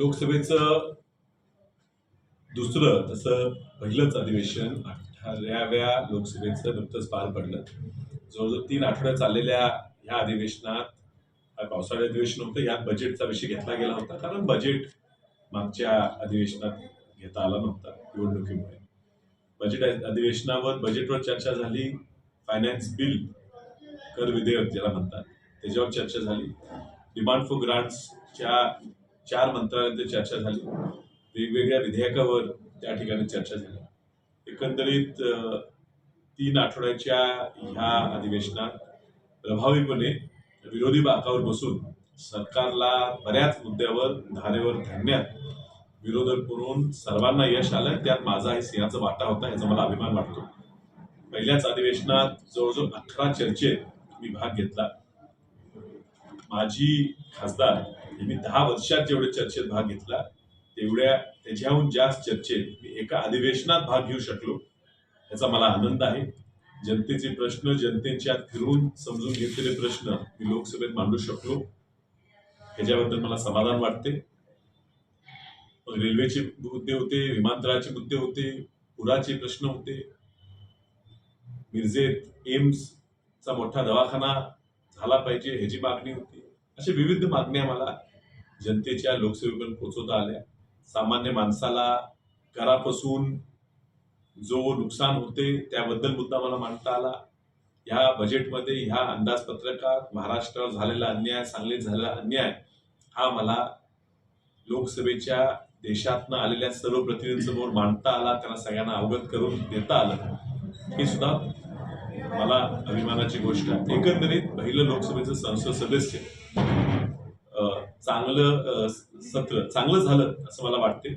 लोकसभेचं दुसरं तसं पहिलंच अधिवेशन 18व्या लोकसभेचं नुकतंच पार पडलं. जवळजवळ 3 आठवड्यात चाललेल्या ह्या अधिवेशनात पावसाळी अधिवेशन होतं. यात बजेटचा विषय घेतला गेला होता, कारण बजेट मागच्या अधिवेशनात घेता आला नव्हता निवडणुकीमुळे. बजेट अधिवेशनावर बजेटवर चर्चा झाली. फायनान्स बिल, कर विधेयक ज्याला म्हणतात, त्याच्यावर चर्चा झाली. डिमांड फॉर ग्रांट्सच्या 4 मंत्रालयांची चर्चा झाली. वेगवेगळ्या विधेयकावर त्या ठिकाणी चर्चा झाली. एकंदरीत 3 आठवड्याच्या ह्या अधिवेशनात प्रभावीपणे विरोधी बाकावर बसून सरकारला बऱ्याच मुद्द्यावर धारेवर धरण्यात विरोधक करून सर्वांना यश आलं. त्यात माझाही सिंहाचा वाटा होता, याचा मला अभिमान वाटतो. पहिल्याच अधिवेशनात जवळजवळ 11 चर्चेत मी भाग घेतला. माजी खासदार यांनी 10 वर्षात जेवढे चर्चेत भाग घेतला त्याच्याहून जास्त चर्चेत मी एका अधिवेशनात भाग घेऊ शकलो, याचा मला आनंद आहे. जनतेचे प्रश्न जनतेच्यात फिरून समजून घेतलेले प्रश्न मी लोकसभेत मांडू शकलो, ह्याच्याबद्दल मला समाधान वाटते. रेल्वेचे मुद्दे होते, विमानतळाचे मुद्दे होते, पुराचे प्रश्न होते, मिरजेत एम्सचा मोठा दवाखाना झाला पाहिजे ह्याची मागणी होती. अशा विविध मागण्या मला जनतेच्या लोकसेवेपर्यंत पोहोचवता आल्या. सामान्य माणसाला करापासून जो नुकसान होते त्याबद्दल मुद्दा मला मांडता आला. ह्या बजेटमध्ये, ह्या अंदाजपत्रकात महाराष्ट्रावर झालेला अन्याय, सांगलीत झालेला अन्याय हा मला लोकसभेच्या देशातनं आलेल्या सर्व प्रतिनिधींसमोर मांडता आला, त्यांना सगळ्यांना अवगत करून देता आलं. हे सुद्धा मला अभिमानाची गोष्ट आहे. एकंदरीत पहिलं लोकसभेचं संसद सदस्य चांगलं सत्र चांगलं झालं असं मला वाटते.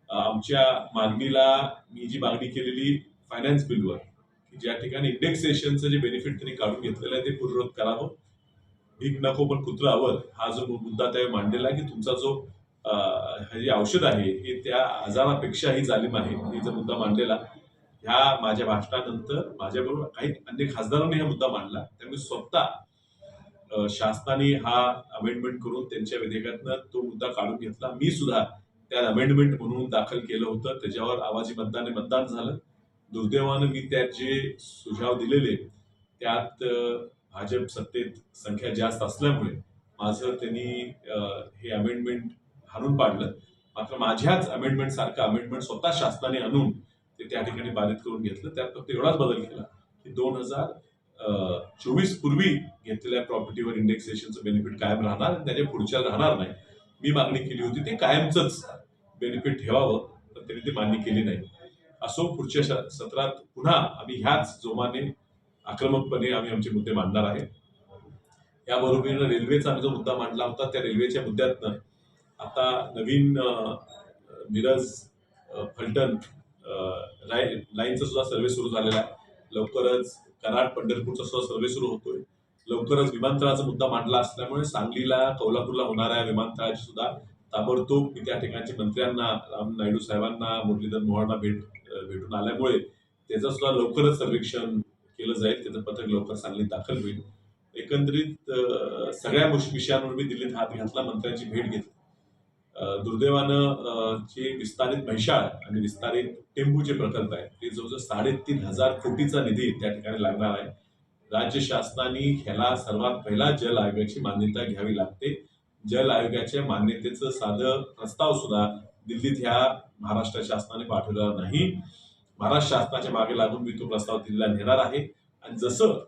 आमच्या मागणीला मी जी मागणी केलेली फायनान्स बिलवर, ज्या ठिकाणी इंडेक्सेशनचं जे बेनिफिट त्यांनी काढून घेतलेलं आहे ते पूर्ववत करावं. भीक नको पण कुत्रा हवं, हा जो मुद्दा त्यावेळी मांडलेला आहे की तुमचा जो हे औषध आहे हे त्या आजारापेक्षाही जालिम आहे, हिचा मुद्दा मांडलेला. ह्या माझ्या भाषणानंतर माझ्याबरोबर काही अन्य खासदारांनी हा मुद्दा मांडला. त्यामुळे स्वतः शासनाने हा अमेंडमेंट करून त्यांच्या विधेयकातनं तो मुद्दा काढून घेतला. मी सुद्धा त्या अमेंडमेंट म्हणून दाखल केलं होतं, त्याच्यावर आवाजी मतदानाने मतदान झालं. दुर्दैवानं मी त्यात जे सुझाव दिलेले त्यात भाजप सत्तेत संख्या जास्त असल्यामुळे माझं त्यांनी हे अमेंडमेंट हाणून पाडलं. मात्र माझ्याच अमेंडमेंट सारखं अमेंडमेंट स्वतः शासनाने आणून ते त्या ठिकाणी पारित करून घेतलं. त्यात फक्त एवढाच बदल केला की 2024 पूर्वी घेतलेल्या प्रॉपर्टीवर इंडेक्सेशनचं बेनिफिट कायम राहणार, त्याच्या पुढच्या राहणार नाही. मी मागणी केली होती ते कायमचंच बेनिफिट ठेवावं, पण त्यांनी ते मान्य केली नाही. असो, पुढच्या सत्रात पुन्हा आम्ही ह्याच जोमाने आक्रमकपणे आम्ही आमचे मुद्दे मांडणार आहे. याबरोबर रेल्वेचा आम्ही जो मुद्दा मांडला होता त्या रेल्वेच्या मुद्द्यातनं आता नवीन मिरज फलटण लाईनचा सुद्धा सर्व्हे सुरू झालेला आहे. लवकरच कराड पंढरपूरचा सुद्धा सर्व्हे सुरू होतोय. लवकरच विमानतळाचा मुद्दा मांडला असल्यामुळे सांगलीला, कोल्हापूरला होणाऱ्या विमानतळाची सुद्धा ताबडतोब मी त्या ठिकाणच्या मंत्र्यांना, राम नायडू साहेबांना, मुरलीधर मोहोळांना भेटून आल्यामुळे त्याचं सुद्धा लवकरच सर्वेक्षण केलं जाईल. त्याचं पथक लवकर सांगलीत दाखल होईल. एकंदरीत सगळ्या विषयांवर मी दिल्लीत हात घातला, मंत्र्यांची भेट घेतली. दुर्दैवानं जे विस्तारित म्हैसाळ आणि विस्तारित टेंबूचे प्रकल्प आहेत ते जवळजवळ 3,500 कोटीचा निधी त्या ठिकाणी लागणार आहे. राज्य शासनाने ह्याला सर्वात पहिला जल आयोगाची मान्यता घ्यावी लागते. जल आयोगाच्या मान्यतेचं साधं प्रस्ताव सुद्धा दिल्लीत ह्या महाराष्ट्र शासनाने पाठवलेला नाही. महाराष्ट्र शासनाच्या मागे लागून मी तो प्रस्ताव दिल्लीला नेणार आहे. आणि जसं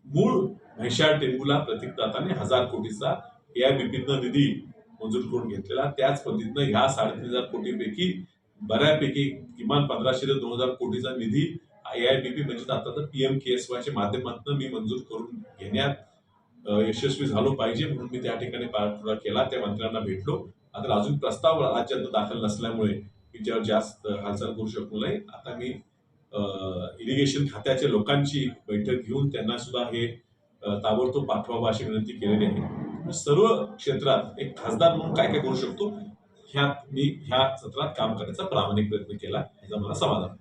मूळ म्हैसाळ टेंबूला प्रतीकदाताने 1,000 कोटीचा AIBPतनं निधी मंजूर करून घेतलेला, त्याच पद्धतीनं ह्या 3,500 कोटीपैकी बऱ्यापैकी किमान 1,500 ते 2,000 कोटीचा निधी AIBP म्हणजे आता तर PMKSYच्या माध्यमातून मी मंजूर करून घेण्यात यशस्वी झालो पाहिजे म्हणून मी त्या ठिकाणी पाठपुरावा केला. त्या मंत्र्यांना भेटलो. आता अजून प्रस्ताव राज्यात दाखल नसल्यामुळे मी त्यावर जास्त हालचाल करू शकलो नाही. आता मी इरिगेशन खात्याच्या लोकांची बैठक घेऊन त्यांना सुद्धा हे ताबडतोब पाठवावं अशी विनंती केलेली आहे. सर्व क्षेत्रात एक खासदार म्हणून काय काय करू शकतो ह्यात मी ह्या सत्रात काम करण्याचा प्रामाणिक प्रयत्न केला, याचा मला समाधान.